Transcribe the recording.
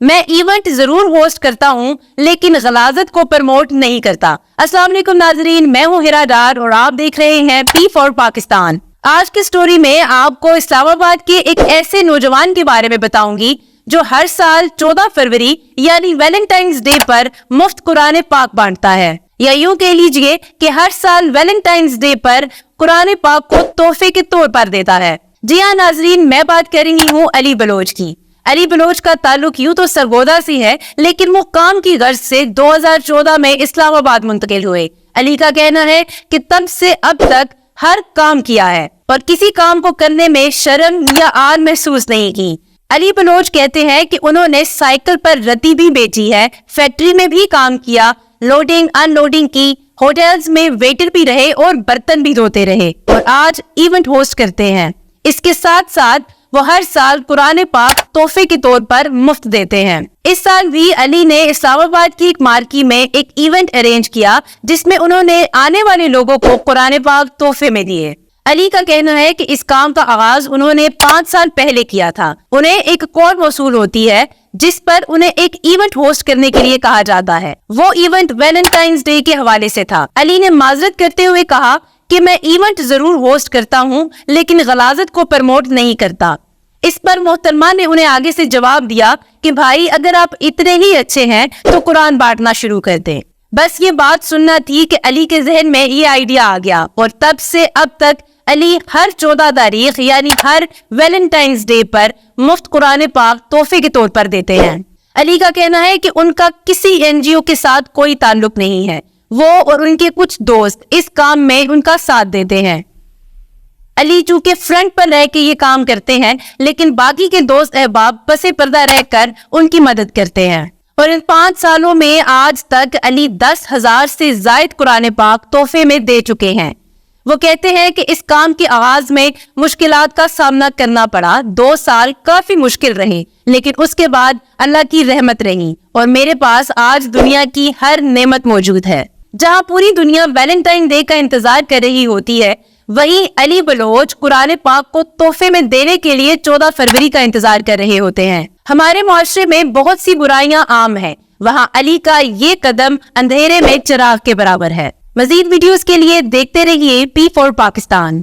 میں ایونٹ ضرور ہوسٹ کرتا ہوں لیکن غلاظت کو پروموٹ نہیں کرتا۔ السلام علیکم ناظرین، میں ہوں ہیرا ڈار اور آپ دیکھ رہے ہیں پی فار پاکستان۔ آج کی سٹوری میں آپ کو اسلام آباد کے ایک ایسے نوجوان کے بارے میں بتاؤں گی جو ہر سال 14 فروری یعنی ویلنٹائنز ڈے پر مفت قرآن پاک بانٹتا ہے، یا یوں کہہ لیجئے کہ ہر سال ویلنٹائنز ڈے پر قرآن پاک کو تحفے کے طور پر دیتا ہے۔ جی ہاں ناظرین، میں بات کر رہی ہوں علی بلوچ کی۔ علی بلوچ کا تعلق یوں تو سرگودا سے ہے، لیکن وہ کام کی غرض سے 2014 میں اسلام آباد منتقل ہوئے۔ علی کا کہنا ہے کہ تب سے اب تک ہر کام کیا ہے اور کسی کام کو کرنے میں شرم یا آر محسوس نہیں کی۔ علی بلوچ کہتے ہیں کہ انہوں نے سائیکل پر رتی بھی بیچی ہے، فیکٹری میں بھی کام کیا، لوڈنگ ان لوڈنگ کی، ہوٹلز میں ویٹر بھی رہے اور برتن بھی دھوتے رہے، اور آج ایونٹ ہوسٹ کرتے ہیں۔ اس کے ساتھ ساتھ وہ ہر سال قرآن پاک تحفے کے طور پر مفت دیتے ہیں۔ اس سال بھی علی نے اسلام آباد کی ایک مارکی میں ایک ایونٹ ارینج کیا جس میں انہوں نے آنے والے لوگوں کو قرآن پاک تحفے میں دیے۔ علی کا کہنا ہے کہ اس کام کا آغاز انہوں نے 5 سال پہلے کیا تھا۔ انہیں ایک کال موصول ہوتی ہے جس پر انہیں ایک ایونٹ ہوسٹ کرنے کے لیے کہا جاتا ہے۔ وہ ایونٹ ویلنٹائنز ڈے کے حوالے سے تھا۔ علی نے معذرت کرتے ہوئے کہا کہ میں ایونٹ ضرور ہوسٹ کرتا ہوں لیکن غلاظت کو پروموٹ نہیں کرتا۔ اس پر محترمہ نے انہیں آگے سے جواب دیا کہ بھائی اگر آپ اتنے ہی اچھے ہیں تو قرآن بانٹنا شروع کر دیں۔ بس یہ بات سننا تھی کہ علی کے ذہن میں یہ آئیڈیا آ گیا، اور تب سے اب تک علی ہر 14 تاریخ یعنی ہر ویلنٹائنز ڈے پر مفت قرآن پاک تحفے کے طور پر دیتے ہیں۔ علی کا کہنا ہے کہ ان کا کسی NGO کے ساتھ کوئی تعلق نہیں ہے، وہ اور ان کے کچھ دوست اس کام میں ان کا ساتھ دیتے ہیں۔ علی چونکہ فرنٹ پر رہ کے یہ کام کرتے ہیں لیکن باقی کے دوست احباب پسے پردہ رہ کر ان کی مدد کرتے ہیں، اور ان 5 سالوں میں آج تک علی 10,000 سے زائد قرآن پاک تحفے میں دے چکے ہیں۔ وہ کہتے ہیں کہ اس کام کے آغاز میں مشکلات کا سامنا کرنا پڑا، 2 سال کافی مشکل رہے، لیکن اس کے بعد اللہ کی رحمت رہی اور میرے پاس آج دنیا کی ہر نعمت موجود ہے۔ جہاں پوری دنیا ویلنٹائن ڈے کا انتظار کر رہی ہوتی ہے، وہیں علی بلوچ قرآن پاک کو تحفے میں دینے کے لیے 14 فروری کا انتظار کر رہے ہوتے ہیں۔ ہمارے معاشرے میں بہت سی برائیاں عام ہیں، وہاں علی کا یہ قدم اندھیرے میں چراغ کے برابر ہے۔ مزید ویڈیوز کے لیے دیکھتے رہیے پی فار پاکستان۔